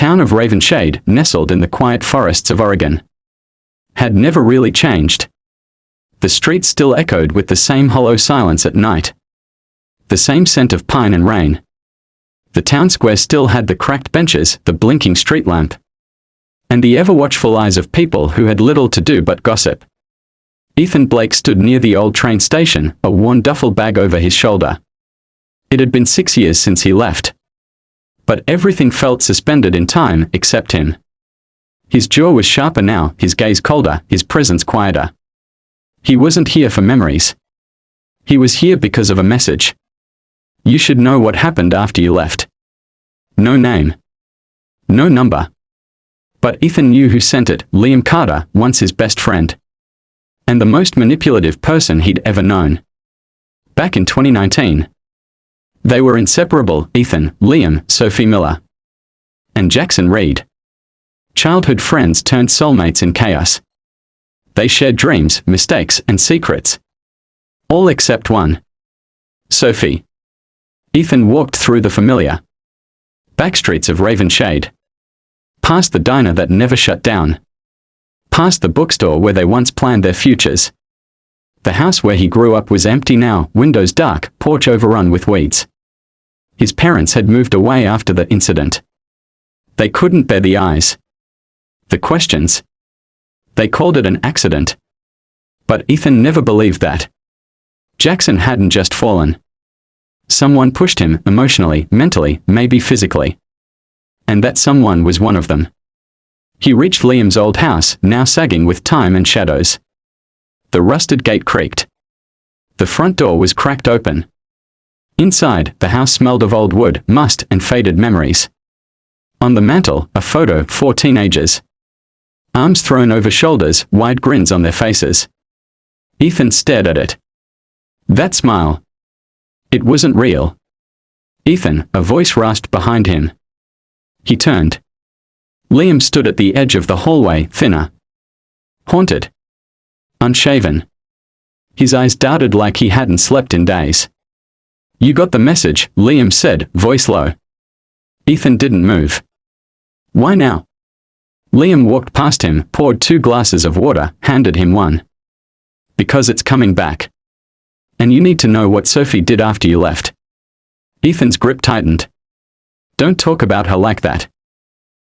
town of Ravenshade, nestled in the quiet forests of Oregon, had never really changed. The streets still echoed with the same hollow silence at night. The same scent of pine and rain. The town square still had the cracked benches, the blinking street lamp, and the ever-watchful eyes of people who had little to do but gossip. Ethan Blake stood near the old train station, a worn duffel bag over his shoulder. It had been 6 years since he left. But everything felt suspended in time except him. His jaw was sharper now, his gaze colder, his presence quieter. He wasn't here for memories. He was here because of a message. You should know what happened after you left. No name. No number. But Ethan knew who sent it, Liam Carter, once his best friend. And the most manipulative person he'd ever known. Back in 2019. They were inseparable, Ethan, Liam, Sophie Miller, and Jackson Reed. Childhood friends turned soulmates in chaos. They shared dreams, mistakes, and secrets. All except one. Sophie. Ethan walked through the familiar backstreets of Ravenshade. Past the diner that never shut down. Past the bookstore where they once planned their futures. The house where he grew up was empty now, windows dark, porch overrun with weeds. His parents had moved away after the incident. They couldn't bear the eyes. The questions. They called it an accident. But Ethan never believed that. Jackson hadn't just fallen. Someone pushed him, emotionally, mentally, maybe physically. And that someone was one of them. He reached Liam's old house, now sagging with time and shadows. The rusted gate creaked. The front door was cracked open. Inside, the house smelled of old wood, must, and faded memories. On the mantel, a photo, 4 teenagers. Arms thrown over shoulders, wide grins on their faces. Ethan stared at it. That smile. It wasn't real. Ethan, a voice rasped behind him. He turned. Liam stood at the edge of the hallway, thinner. Haunted. Unshaven. His eyes darted like he hadn't slept in days. You got the message, Liam said, voice low. Ethan didn't move. Why now? Liam walked past him, poured 2 glasses of water, handed him one. Because it's coming back. And you need to know what Sophie did after you left. Ethan's grip tightened. Don't talk about her like that.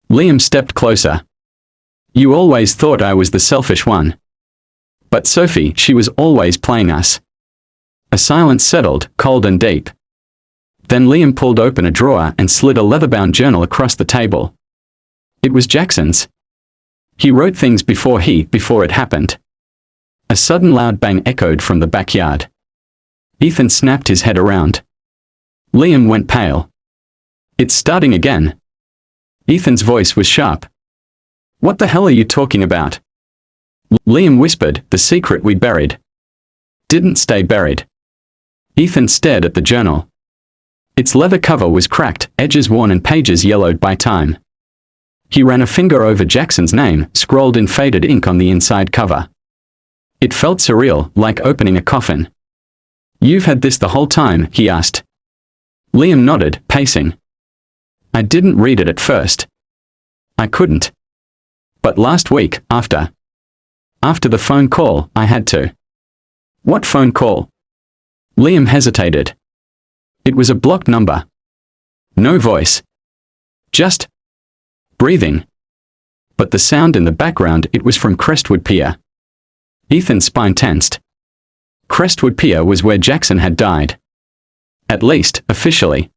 Liam stepped closer. You always thought I was the selfish one. But Sophie, she was always playing us. A silence settled, cold and deep. Then Liam pulled open a drawer and slid a leather-bound journal across the table. It was Jackson's. He wrote things before it happened. A sudden loud bang echoed from the backyard. Ethan snapped his head around. Liam went pale. It's starting again. Ethan's voice was sharp. What the hell are you talking about? Liam whispered, the secret we buried. Didn't stay buried. Ethan stared at the journal. Its leather cover was cracked, edges worn and pages yellowed by time. He ran a finger over Jackson's name, scrawled in faded ink on the inside cover. It felt surreal, like opening a coffin. You've had this the whole time, he asked. Liam nodded, pacing. I didn't read it at first. I couldn't. But last week, after the phone call, I had to. What phone call? Liam hesitated. It was a blocked number. No voice. Just breathing. But the sound in the background, it was from Crestwood Pier. Ethan's spine tensed. Crestwood Pier was where Jackson had died. At least, officially.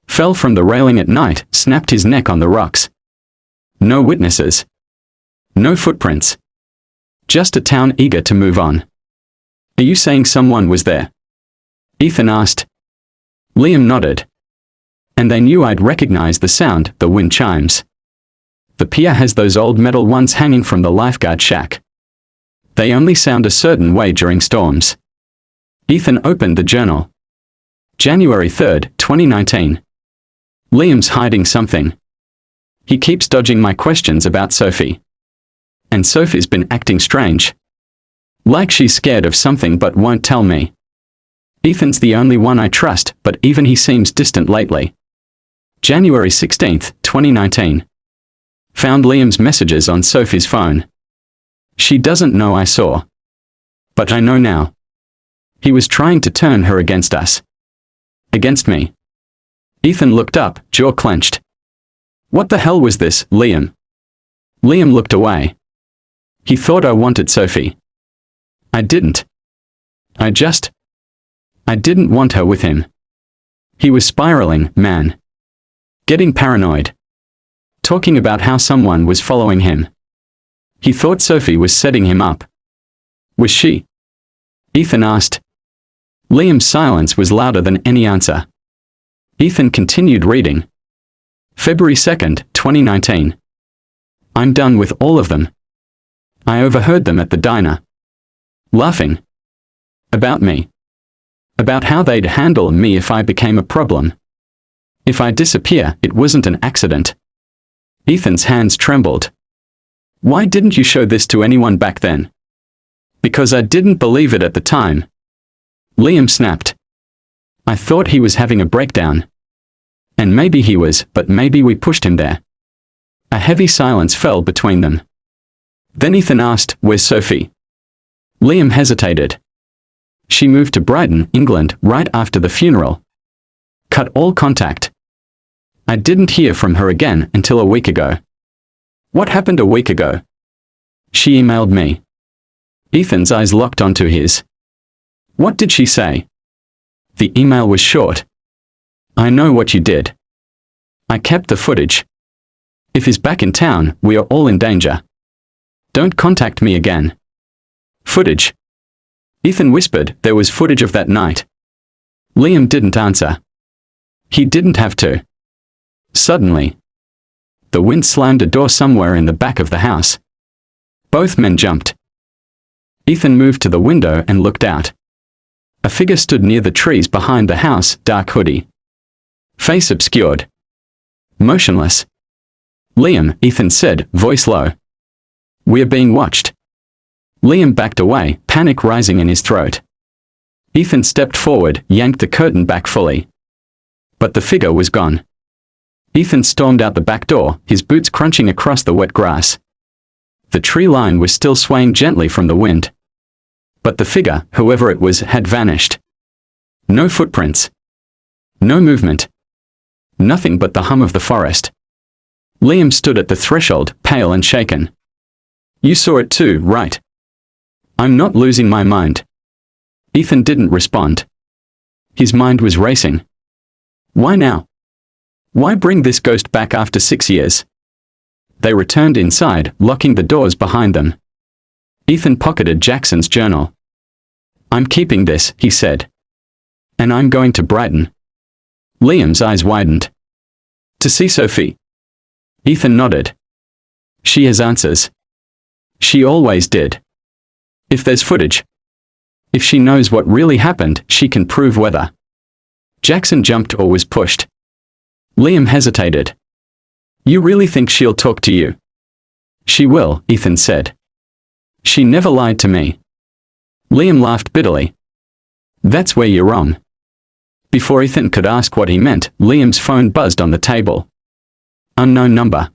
Fell from the railing at night, snapped his neck on the rocks. No witnesses. No footprints. Just a town eager to move on. Are you saying someone was there? Ethan asked. Liam nodded. And they knew I'd recognize the sound, the wind chimes. The pier has those old metal ones hanging from the lifeguard shack. They only sound a certain way during storms. Ethan opened the journal. January 3rd, 2019. Liam's hiding something. He keeps dodging my questions about Sophie. And Sophie's been acting strange. Like she's scared of something but won't tell me. Ethan's the only one I trust, but even he seems distant lately. January 16th, 2019. Found Liam's messages on Sophie's phone. She doesn't know I saw. But I know now. He was trying to turn her against us. Against me. Ethan looked up, jaw clenched. What the hell was this, Liam? Liam looked away. He thought I wanted Sophie. I didn't. I didn't want her with him. He was spiraling, man. Getting paranoid. Talking about how someone was following him. He thought Sophie was setting him up. Was she? Ethan asked. Liam's silence was louder than any answer. Ethan continued reading. February 2nd, 2019. I'm done with all of them. I overheard them at the diner. Laughing. About me. About how they'd handle me if I became a problem. If I disappear, it wasn't an accident. Ethan's hands trembled. Why didn't you show this to anyone back then? Because I didn't believe it at the time. Liam snapped. I thought he was having a breakdown. And maybe he was, but maybe we pushed him there. A heavy silence fell between them. Then Ethan asked, "Where's Sophie?" Liam hesitated. She moved to Brighton, England, right after the funeral. Cut all contact. I didn't hear from her again until a week ago. What happened a week ago? She emailed me. Ethan's eyes locked onto his. What did she say? The email was short. I know what you did. I kept the footage. If he's back in town, we are all in danger. Don't contact me again. Footage. Ethan whispered there was footage of that night. Liam didn't answer. He didn't have to. Suddenly, the wind slammed a door somewhere in the back of the house. Both men jumped. Ethan moved to the window and looked out. A figure stood near the trees behind the house, dark hoodie. Face obscured. Motionless. Liam, Ethan said, voice low. We're being watched. Liam backed away, panic rising in his throat. Ethan stepped forward, yanked the curtain back fully. But the figure was gone. Ethan stormed out the back door, his boots crunching across the wet grass. The tree line was still swaying gently from the wind. But the figure, whoever it was, had vanished. No footprints. No movement. Nothing but the hum of the forest. Liam stood at the threshold, pale and shaken. You saw it too, right? I'm not losing my mind. Ethan didn't respond. His mind was racing. Why now? Why bring this ghost back after 6 years? They returned inside, locking the doors behind them. Ethan pocketed Jackson's journal. I'm keeping this, he said. And I'm going to Brighton. Liam's eyes widened. To see Sophie? Ethan nodded. She has answers. She always did. If there's footage. If she knows what really happened, she can prove whether. Jackson jumped or was pushed. Liam hesitated. You really think she'll talk to you? She will, Ethan said. She never lied to me. Liam laughed bitterly. That's where you're wrong. Before Ethan could ask what he meant, Liam's phone buzzed on the table. Unknown number.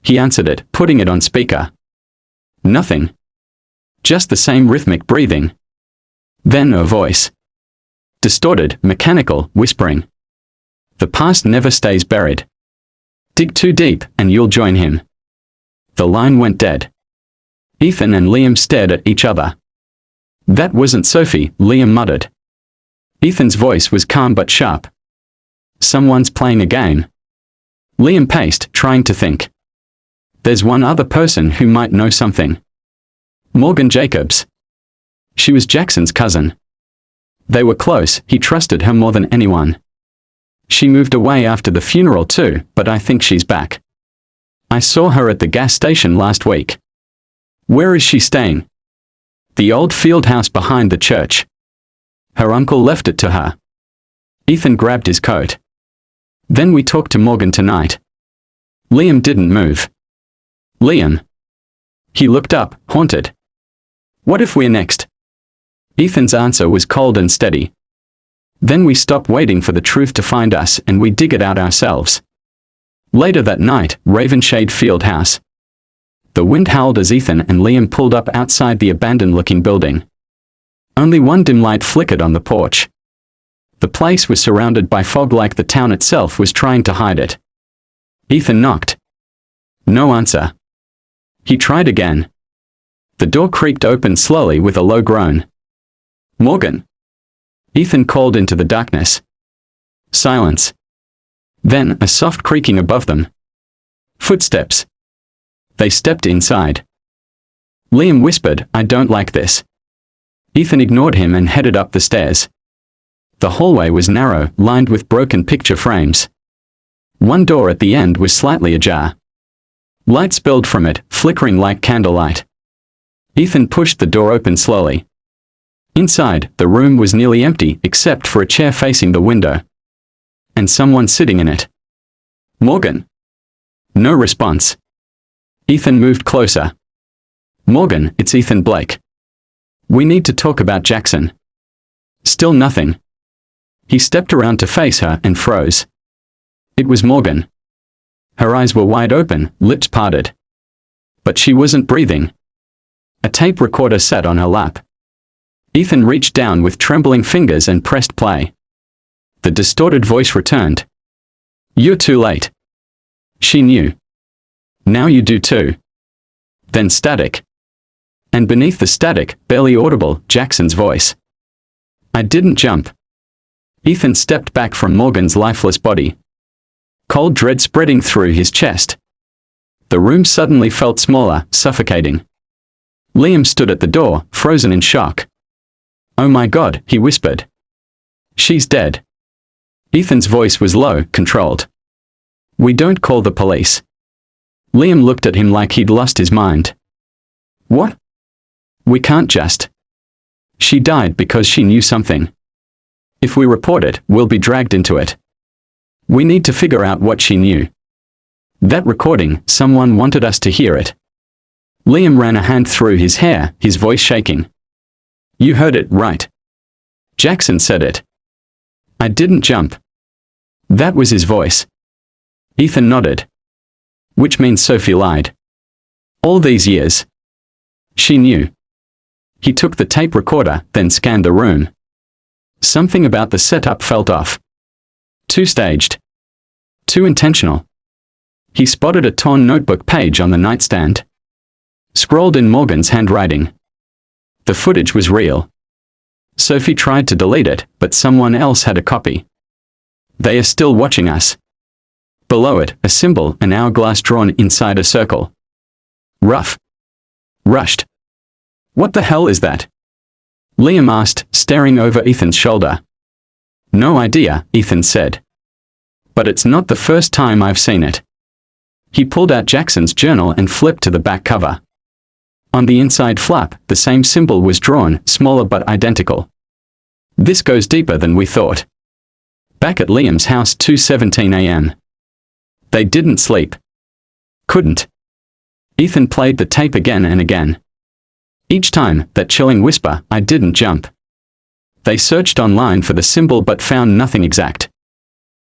He answered it, putting it on speaker. Nothing. Just the same rhythmic breathing. Then a voice. Distorted, mechanical, whispering. The past never stays buried. Dig too deep, and you'll join him. The line went dead. Ethan and Liam stared at each other. That wasn't Sophie, Liam muttered. Ethan's voice was calm but sharp. Someone's playing a game. Liam paced, trying to think. There's one other person who might know something. Morgan Jacobs. She was Jackson's cousin. They were close, he trusted her more than anyone. She moved away after the funeral too, but I think she's back. I saw her at the gas station last week. Where is she staying? The old field house behind the church. Her uncle left it to her. Ethan grabbed his coat. Then we talked to Morgan tonight. Liam didn't move. Liam. He looked up, haunted. What if we're next? Ethan's answer was cold and steady. Then we stop waiting for the truth to find us and we dig it out ourselves. Later that night, Ravenshade Field House. The wind howled as Ethan and Liam pulled up outside the abandoned-looking building. Only one dim light flickered on the porch. The place was surrounded by fog like the town itself was trying to hide it. Ethan knocked. No answer. He tried again. The door creaked open slowly with a low groan. "Morgan!" Ethan called into the darkness. Silence. Then a soft creaking above them. Footsteps. They stepped inside. Liam whispered, "I don't like this." Ethan ignored him and headed up the stairs. The hallway was narrow, lined with broken picture frames. One door at the end was slightly ajar. Light spilled from it, flickering like candlelight. Ethan pushed the door open slowly. Inside, the room was nearly empty except for a chair facing the window. And someone sitting in it. "Morgan!" No response. Ethan moved closer. "Morgan, it's Ethan Blake. We need to talk about Jackson." Still nothing. He stepped around to face her and froze. It was Morgan. Her eyes were wide open, lips parted. But she wasn't breathing. A tape recorder sat on her lap. Ethan reached down with trembling fingers and pressed play. The distorted voice returned. "You're too late." She knew. "Now you do too." Then static. And beneath the static, barely audible, Jackson's voice. "I didn't jump." Ethan stepped back from Morgan's lifeless body. Cold dread spreading through his chest. The room suddenly felt smaller, suffocating. Liam stood at the door, frozen in shock. "Oh my God," he whispered. "She's dead." Ethan's voice was low, controlled. "We don't call the police." Liam looked at him like he'd lost his mind. "What?" "We can't just." "She died because she knew something. If we report it, we'll be dragged into it. We need to figure out what she knew. That recording, someone wanted us to hear it." Liam ran a hand through his hair, his voice shaking. "You heard it, right? Jackson said it. I didn't jump." That was his voice. Ethan nodded. "Which means Sophie lied. All these years. She knew." He took the tape recorder, then scanned the room. Something about the setup felt off. Too staged. Too intentional. He spotted a torn notebook page on the nightstand. Scrawled in Morgan's handwriting. The footage was real. Sophie tried to delete it, but someone else had a copy. "They are still watching us." Below it, a symbol, an hourglass drawn inside a circle. Rough. Rushed. "What the hell is that?" Liam asked, staring over Ethan's shoulder. "No idea," Ethan said. "But it's not the first time I've seen it." He pulled out Jackson's journal and flipped to the back cover. On the inside flap, the same symbol was drawn, smaller but identical. "This goes deeper than we thought." Back at Liam's house, 2:17 a.m. They didn't sleep. Couldn't. Ethan played the tape again and again. Each time, that chilling whisper, "I didn't jump." They searched online for the symbol but found nothing exact.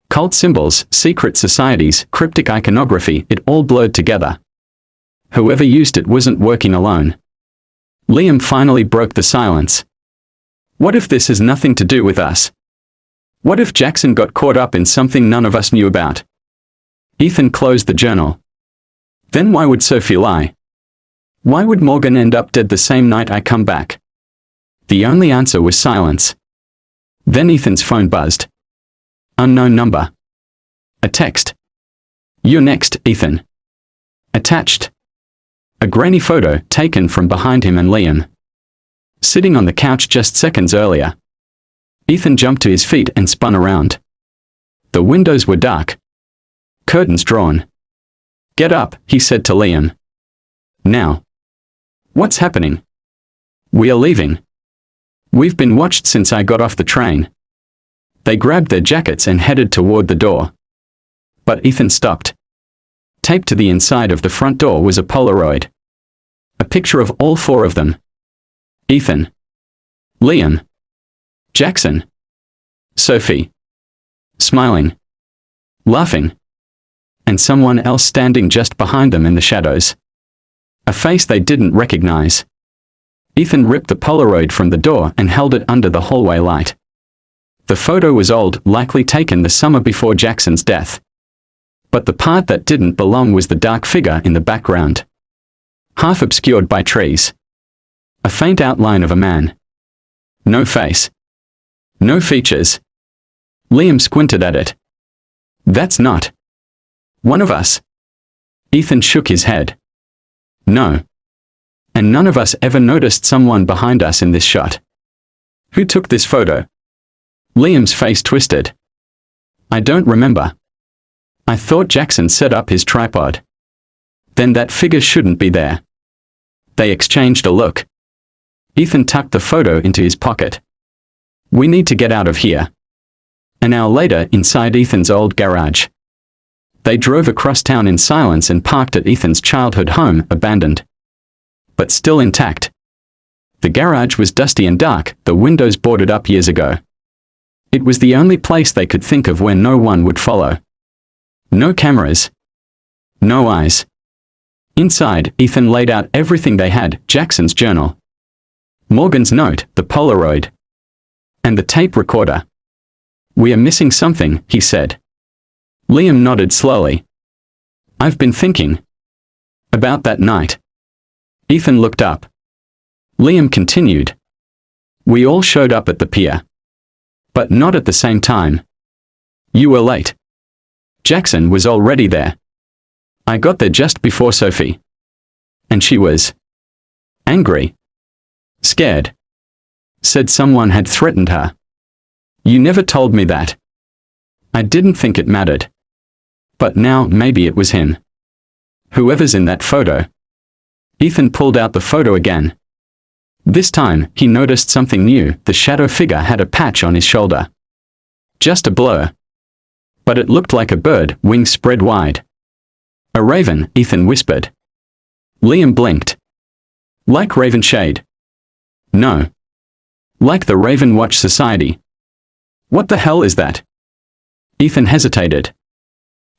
Cult symbols, secret societies, cryptic iconography, it all blurred together. Whoever used it wasn't working alone. Liam finally broke the silence. "What if this has nothing to do with us? What if Jackson got caught up in something none of us knew about?" Ethan closed the journal. "Then why would Sophie lie? Why would Morgan end up dead the same night I come back?" The only answer was silence. Then Ethan's phone buzzed. Unknown number. A text. "You're next, Ethan." Attached. A grainy photo taken from behind him and Liam. Sitting on the couch just seconds earlier. Ethan jumped to his feet and spun around. The windows were dark. Curtains drawn. "Get up," he said to Liam. "Now." "What's happening?" "We are leaving. We've been watched since I got off the train." They grabbed their jackets and headed toward the door. But Ethan stopped. Taped to the inside of the front door was a Polaroid. A picture of all four of them. Ethan. Liam. Jackson. Sophie. Smiling. Laughing. and someone else standing just behind them in the shadows. A face they didn't recognize. Ethan ripped the Polaroid from the door and held it under the hallway light. The photo was old, likely taken the summer before Jackson's death. But the part that didn't belong was the dark figure in the background. Half obscured by trees. A faint outline of a man. No face. No features. Liam squinted at it. That's not one of us. Ethan shook his head. No. And none of us ever noticed someone behind us in this shot. Who took this photo? Liam's face twisted. I don't remember. I thought Jackson set up his tripod. Then that figure shouldn't be there. They exchanged a look. Ethan tucked the photo into his pocket. We need to get out of here. An hour later, inside Ethan's old garage. They drove across town in silence and parked at Ethan's childhood home, abandoned. But still intact. The garage was dusty and dark, the windows boarded up years ago. It was the only place they could think of where no one would follow. No cameras. No eyes. Inside, Ethan laid out everything they had, Jackson's journal. Morgan's note, the Polaroid. And the tape recorder. We are missing something, he said. Liam nodded slowly. I've been thinking about that night. Ethan looked up. Liam continued. We all showed up at the pier. But not at the same time. You were late. Jackson was already there. I got there just before Sophie. And she was angry. Scared. Said someone had threatened her. You never told me that. I didn't think it mattered. But now maybe it was him. Whoever's in that photo. Ethan pulled out the photo again. This time, he noticed something new. The shadow figure had a patch on his shoulder. Just a blur. But it looked like a bird, wings spread wide. A raven, Ethan whispered. Liam blinked. Like Ravenshade. No. Like the Raven Watch Society. What the hell is that? Ethan hesitated.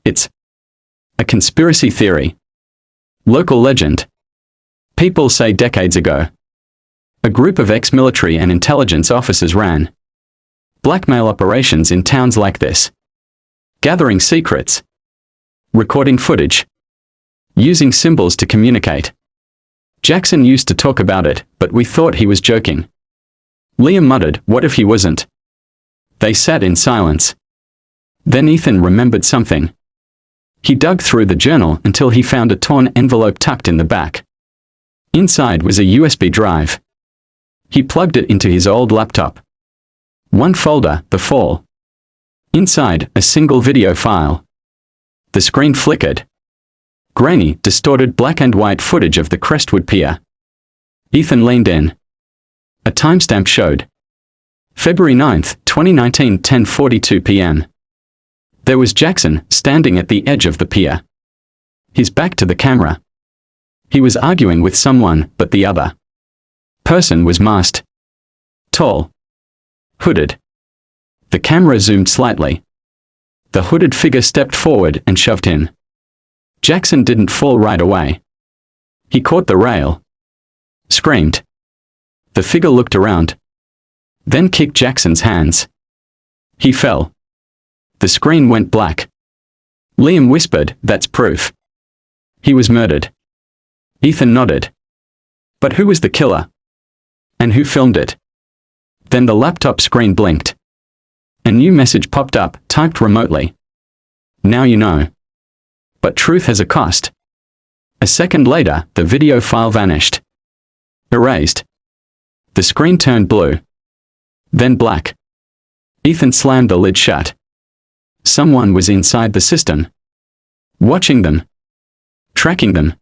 It's a conspiracy theory. Local legend. People say decades ago. A group of ex-military and intelligence officers ran blackmail operations in towns like this. Gathering secrets. Recording footage. Using symbols to communicate. Jackson used to talk about it, but we thought he was joking. Liam muttered, what if he wasn't? They sat in silence. Then Ethan remembered something. He dug through the journal until he found a torn envelope tucked in the back. Inside was a USB drive. He plugged it into his old laptop. One folder, The Fall. Inside, a single video file. The screen flickered. Grainy, distorted black and white footage of the Crestwood Pier. Ethan leaned in. A timestamp showed. February 9th, 2019, 10:42 p.m. There was Jackson, standing at the edge of the pier. His back to the camera. He was arguing with someone, but the other person was masked. Tall. Hooded. The camera zoomed slightly. The hooded figure stepped forward and shoved him. Jackson didn't fall right away. He caught the rail. Screamed. The figure looked around. Then kicked Jackson's hands. He fell. The screen went black. Liam whispered, that's proof. He was murdered. Ethan nodded. But who was the killer? And who filmed it? Then the laptop screen blinked. A new message popped up, typed remotely. Now you know. But truth has a cost. A second later, the video file vanished. Erased. The screen turned blue. Then black. Ethan slammed the lid shut. Someone was inside the system. Watching them. Tracking them.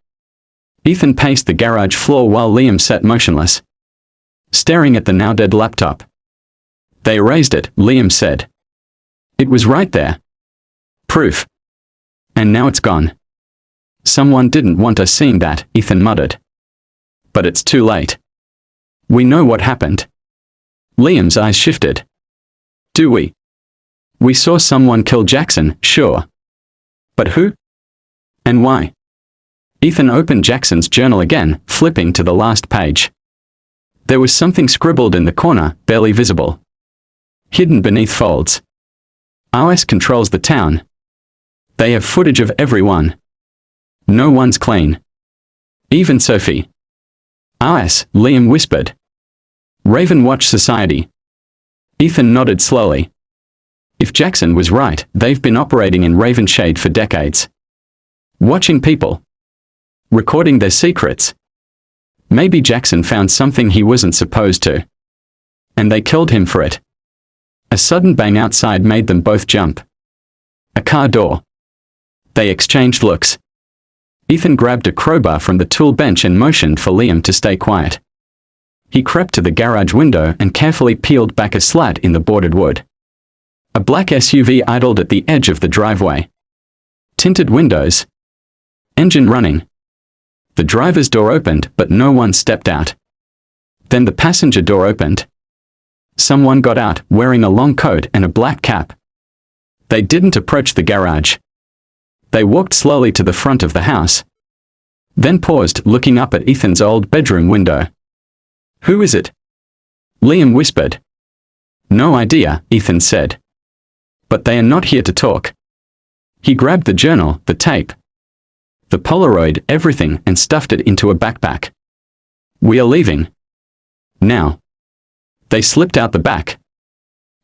Ethan paced the garage floor while Liam sat motionless. Staring at the now dead laptop. They erased it, Liam said. It was right there. Proof. And now it's gone. Someone didn't want us seeing that, Ethan muttered. But it's too late. We know what happened. Liam's eyes shifted. Do we? We saw someone kill Jackson, sure. But who? And why? Ethan opened Jackson's journal again, flipping to the last page. There was something scribbled in the corner, barely visible. Hidden beneath folds. OS controls the town. They have footage of everyone. No one's clean. Even Sophie. OS, Liam whispered. Raven Watch Society. Ethan nodded slowly. If Jackson was right, they've been operating in Ravenshade for decades. Watching people. Recording their secrets. Maybe Jackson found something he wasn't supposed to. And they killed him for it. A sudden bang outside made them both jump. A car door. They exchanged looks. Ethan grabbed a crowbar from the tool bench and motioned for Liam to stay quiet. He crept to the garage window and carefully peeled back a slat in the boarded wood. A black SUV idled at the edge of the driveway. Tinted windows. Engine running. The driver's door opened, but no one stepped out. Then the passenger door opened. Someone got out, wearing a long coat and a black cap. They didn't approach the garage. They walked slowly to the front of the house. Then paused, looking up at Ethan's old bedroom window. Who is it? Liam whispered. No idea, Ethan said. But they are not here to talk. He grabbed the journal, the tape, the Polaroid, everything, and stuffed it into a backpack. We are leaving. Now. They slipped out the back,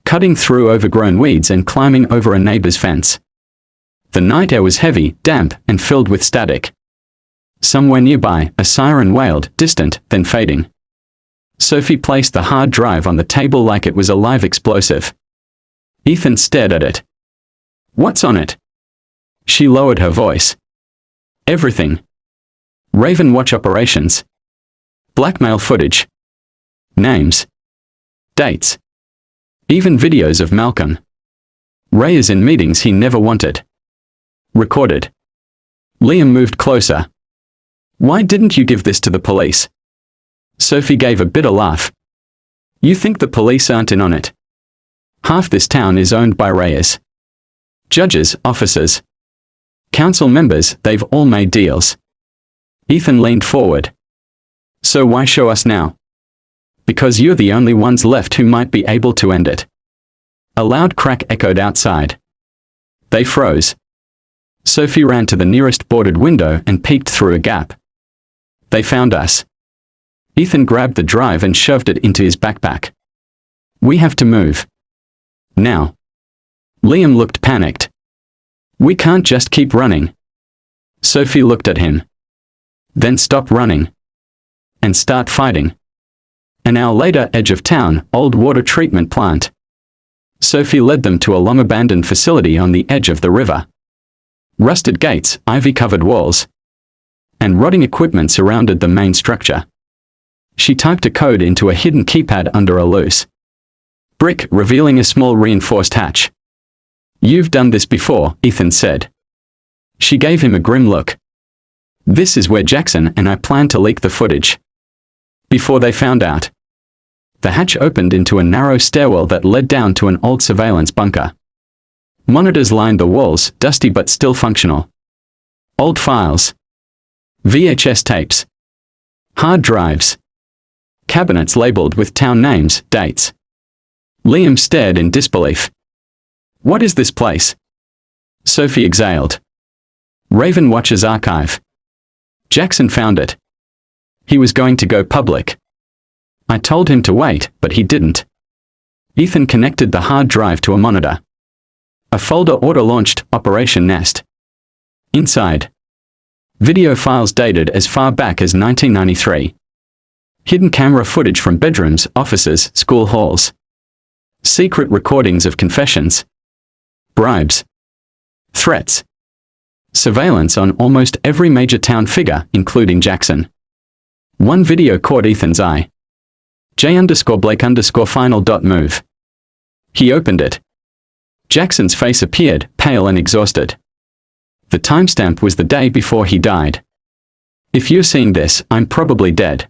cutting through overgrown weeds and climbing over a neighbor's fence. The night air was heavy, damp, and filled with static. Somewhere nearby, a siren wailed, distant, then fading. Sophie placed the hard drive on the table like it was a live explosive. Ethan stared at it. What's on it? She lowered her voice. Everything. Raven Watch operations. Blackmail footage. Names. Dates. Even videos of Malcolm. Ray is in meetings he never wanted. Recorded. Liam moved closer. Why didn't you give this to the police? Sophie gave a bitter laugh. You think the police aren't in on it? Half this town is owned by Reyes. Judges, officers, council members, they've all made deals. Ethan leaned forward. So why show us now? Because you're the only ones left who might be able to end it. A loud crack echoed outside. They froze. Sophie ran to the nearest boarded window and peeked through a gap. They found us. Ethan grabbed the drive and shoved it into his backpack. We have to move. Now. Liam looked panicked. We can't just keep running. Sophie looked at him. Then stop running. And start fighting. An hour later, edge of town, old water treatment plant. Sophie led them to a long-abandoned facility on the edge of the river. Rusted gates, ivy-covered walls, and rotting equipment surrounded the main structure. She typed a code into a hidden keypad under a loose brick, revealing a small reinforced hatch. You've done this before, Ethan said. She gave him a grim look. This is where Jackson and I plan to leak the footage. Before they found out. The hatch opened into a narrow stairwell that led down to an old surveillance bunker. Monitors lined the walls, dusty but still functional. Old files. VHS tapes. Hard drives. Cabinets labeled with town names, dates. Liam stared in disbelief. What is this place? Sophie exhaled. Raven Watch's archive. Jackson found it. He was going to go public. I told him to wait, but he didn't. Ethan connected the hard drive to a monitor. A folder auto-launched, Operation Nest. Inside. Video files dated as far back as 1993. Hidden camera footage from bedrooms, offices, school halls. Secret recordings of confessions. Bribes. Threats. Surveillance on almost every major town figure, including Jackson. One video caught Ethan's eye. J_Blake_final.move. He opened it. Jackson's face appeared, pale and exhausted. The timestamp was the day before he died. If you're seeing this, I'm probably dead.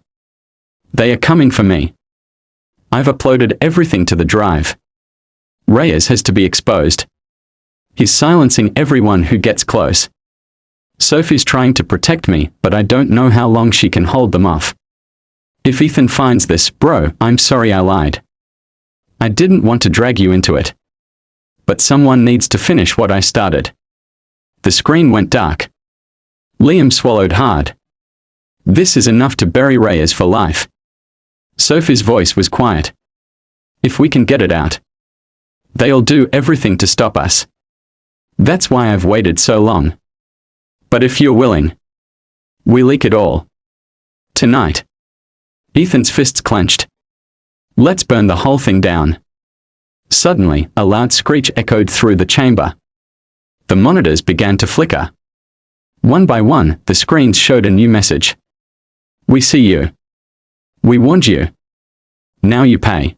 They are coming for me. I've uploaded everything to the drive. Reyes has to be exposed. He's silencing everyone who gets close. Sophie's trying to protect me, but I don't know how long she can hold them off. If Ethan finds this, bro, I'm sorry I lied. I didn't want to drag you into it. But someone needs to finish what I started. The screen went dark. Liam swallowed hard. This is enough to bury Reyes for life. Sophie's voice was quiet. If we can get it out, they'll do everything to stop us. That's why I've waited so long. But if you're willing, we leak it all. Tonight. Ethan's fists clenched. Let's burn the whole thing down. Suddenly, a loud screech echoed through the chamber. The monitors began to flicker. One by one, the screens showed a new message. We see you. We warned you. Now you pay.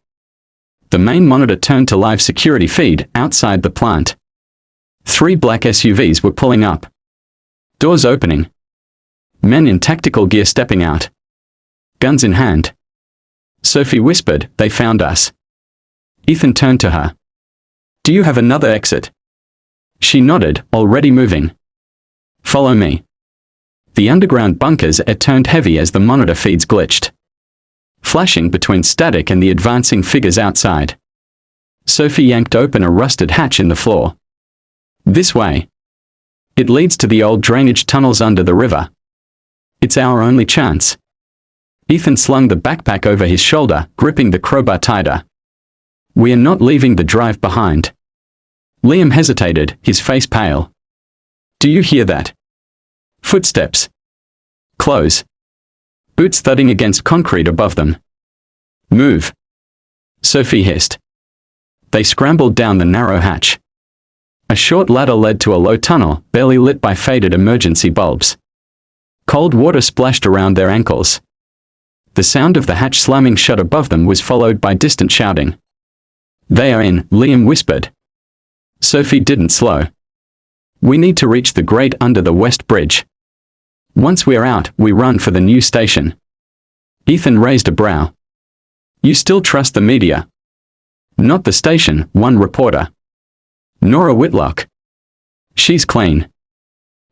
The main monitor turned to live security feed outside the plant. 3 black SUVs were pulling up. Doors opening. Men in tactical gear stepping out. Guns in hand. Sophie whispered, "They found us." Ethan turned to her. "Do you have another exit?" She nodded, already moving. "Follow me." The underground bunker's air turned heavy as the monitor feeds glitched, flashing between static and the advancing figures outside. Sophie yanked open a rusted hatch in the floor. "This way. It leads to the old drainage tunnels under the river. It's our only chance." Ethan slung the backpack over his shoulder, gripping the crowbar tighter. "We are not leaving the drive behind." Liam hesitated, his face pale. "Do you hear that?" Footsteps. Close. Boots thudding against concrete above them. "Move," Sophie hissed. They scrambled down the narrow hatch. A short ladder led to a low tunnel, barely lit by faded emergency bulbs. Cold water splashed around their ankles. The sound of the hatch slamming shut above them was followed by distant shouting. "They are in," Liam whispered. Sophie didn't slow. "We need to reach the grate under the west bridge. Once we're out, we run for the new station." Ethan raised a brow. "You still trust the media?" "Not the station," one reporter. "Nora Whitlock. She's clean.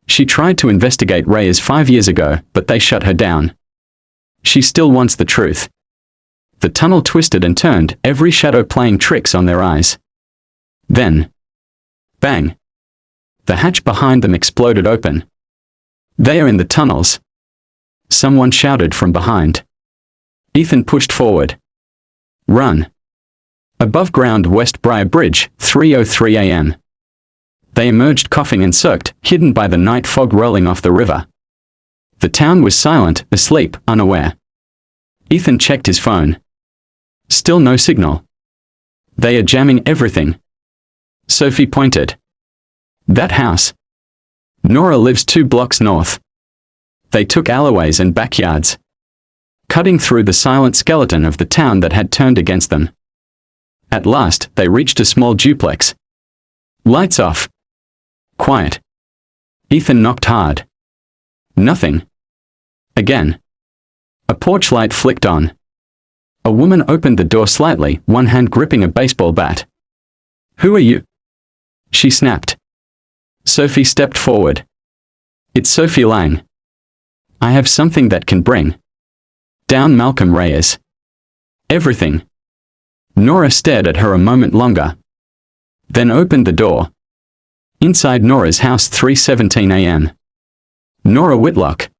She tried to investigate Reyes 5 years ago, but they shut her down. She still wants the truth." The tunnel twisted and turned, every shadow playing tricks on their eyes. Then, bang! The hatch behind them exploded open. "They are in the tunnels!" Someone shouted from behind. Ethan pushed forward. "Run!" Above ground West Briar Bridge, 3:03 a.m. They emerged coughing and soaked, hidden by the night fog rolling off the river. The town was silent, asleep, unaware. Ethan checked his phone. Still no signal. "They are jamming everything." Sophie pointed. "That house. Nora lives 2 blocks north. They took alleyways and backyards, cutting through the silent skeleton of the town that had turned against them. At last, they reached a small duplex. Lights off. Quiet. Ethan knocked hard. Nothing. Again. A porch light flicked on. A woman opened the door slightly, one hand gripping a baseball bat. "Who are you?" she snapped. Sophie stepped forward. "It's Sophie Lang. I have something that can bring down Malcolm Reyes. Everything." Nora stared at her a moment longer, then opened the door. Inside Nora's house, 3:17 a.m. Nora Whitlock,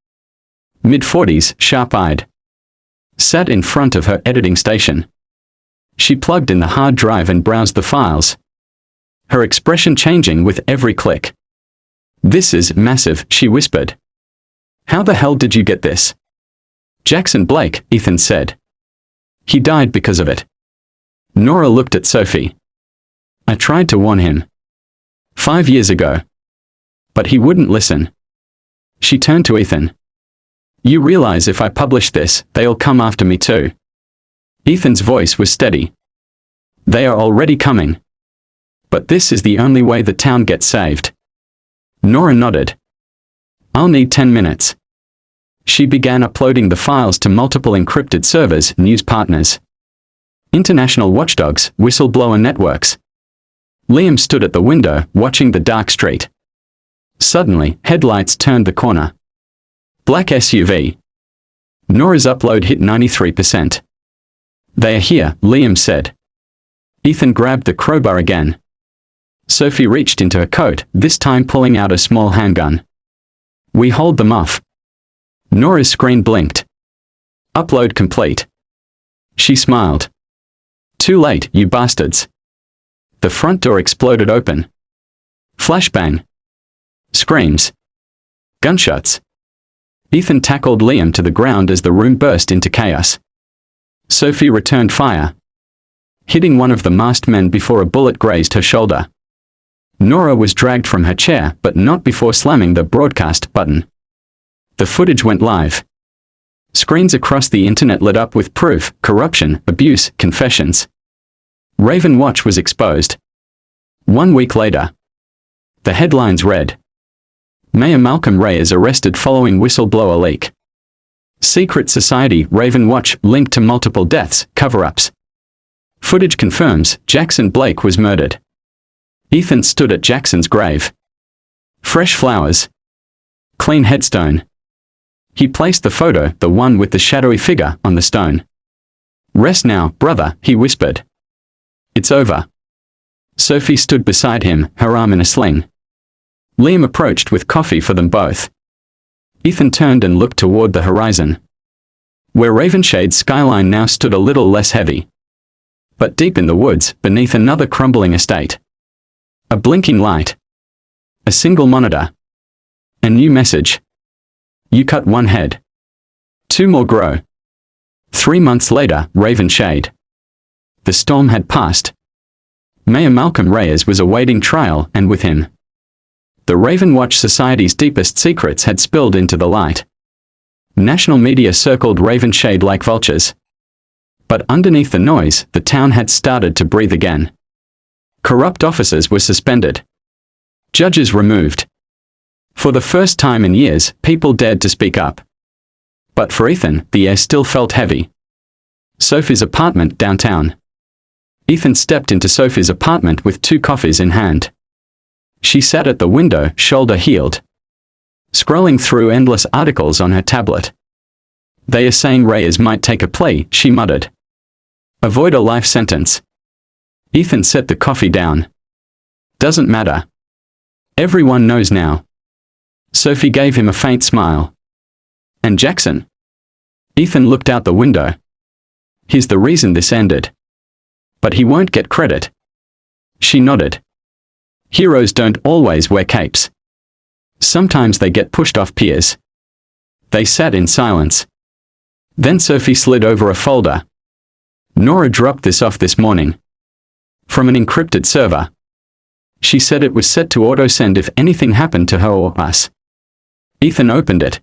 mid-40s, sharp-eyed, sat in front of her editing station. She plugged in the hard drive and browsed the files, her expression changing with every click. "This is massive," she whispered. "How the hell did you get this?" "Jackson Blake," Ethan said. "He died because of it." Nora looked at Sophie. "I tried to warn him 5 years ago, but he wouldn't listen." She turned to Ethan. "You realize if I publish this, they'll come after me too?" Ethan's voice was steady. "They are already coming. But this is the only way the town gets saved." Nora nodded. "I'll need 10 minutes." She began uploading the files to multiple encrypted servers, news partners, international watchdogs, whistleblower networks. Liam stood at the window, watching the dark street. Suddenly, headlights turned the corner. Black SUV. Nora's upload hit 93%. They are here, Liam said. Ethan grabbed the crowbar again. Sophie reached into her coat, this time pulling out a small handgun. We hold them off. Nora's screen blinked. Upload complete. She smiled. Too late, you bastards. The front door exploded open. Flashbang. Screams. Gunshots. Ethan tackled Liam to the ground as the room burst into chaos. Sophie returned fire, hitting one of the masked men before a bullet grazed her shoulder. Nora was dragged from her chair, but not before slamming the broadcast button. The footage went live. Screens across the internet lit up with proof, corruption, abuse, confessions. Raven Watch was exposed. 1 week later. The headlines read: Mayor Malcolm Reyes arrested following whistleblower leak. Secret Society Raven Watch linked to multiple deaths, cover-ups. Footage confirms Jackson Blake was murdered. Ethan stood at Jackson's grave. Fresh flowers. Clean headstone. He placed the photo, the one with the shadowy figure, on the stone. Rest now, brother, he whispered. It's over. Sophie stood beside him, her arm in a sling. Liam approached with coffee for them both. Ethan turned and looked toward the horizon, where Ravenshade's skyline now stood a little less heavy. But deep in the woods, beneath another crumbling estate. A blinking light. A single monitor. A new message. You cut one head. 2 more grow. 3 months later, Ravenshade. The storm had passed. Mayor Malcolm Reyes was awaiting trial, and with him, the Raven Watch Society's deepest secrets had spilled into the light. National media circled Ravenshade like vultures. But underneath the noise, the town had started to breathe again. Corrupt officers were suspended. Judges removed. For the first time in years, people dared to speak up. But for Ethan, the air still felt heavy. Sophie's apartment downtown. Ethan stepped into Sophie's apartment with 2 coffees in hand. She sat at the window, shoulder heeled, scrolling through endless articles on her tablet. They are saying Reyes might take a plea, she muttered. Avoid a life sentence. Ethan set the coffee down. Doesn't matter. Everyone knows now. Sophie gave him a faint smile. And Jackson? Ethan looked out the window. He's the reason this ended. But he won't get credit. She nodded. Heroes don't always wear capes. Sometimes they get pushed off piers. They sat in silence. Then Sophie slid over a folder. Nora dropped this off this morning. From an encrypted server. She said it was set to auto-send if anything happened to her or us. Ethan opened it.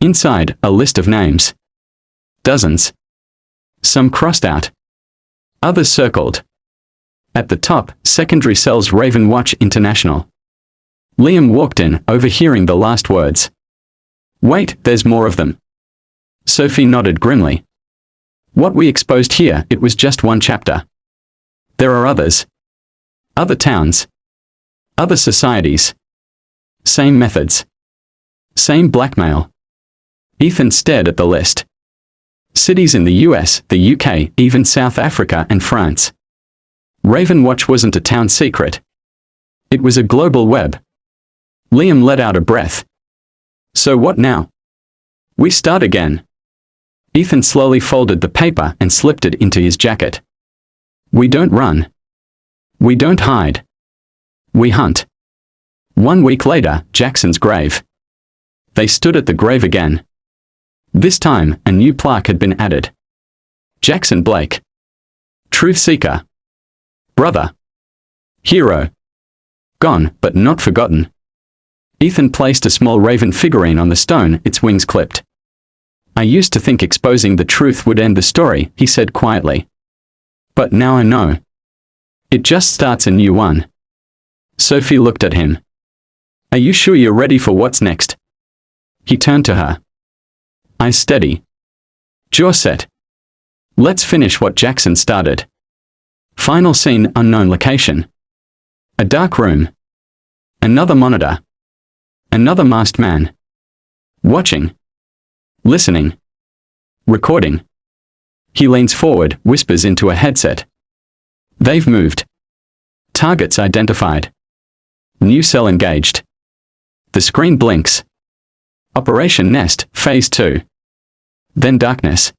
Inside, a list of names. Dozens. Some crossed out. Others circled. At the top, Secondary Cells Raven Watch International. Liam walked in, overhearing the last words. Wait, there's more of them. Sophie nodded grimly. What we exposed here, it was just one chapter. There are others. Other towns. Other societies. Same methods. Same blackmail. Ethan stared at the list. Cities in the US, the UK, even South Africa and France. Raven Watch wasn't a town secret. It was a global web. Liam let out a breath. So what now? We start again. Ethan slowly folded the paper and slipped it into his jacket. We don't run. We don't hide. We hunt. 1 week later, Jackson's grave. They stood at the grave again. This time, a new plaque had been added. Jackson Blake. Truth Seeker. Brother. Hero. Gone, but not forgotten. Ethan placed a small raven figurine on the stone, its wings clipped. I used to think exposing the truth would end the story, he said quietly. But now I know. It just starts a new one. Sophie looked at him. Are you sure you're ready for what's next? He turned to her. Eyes steady. Jaw set. Let's finish what Jackson started. Final scene, unknown location. A dark room. Another monitor. Another masked man. Watching. Listening. Recording. He leans forward, whispers into a headset. They've moved. Targets identified. New cell engaged. The screen blinks. Operation Nest, Phase 2. Then darkness.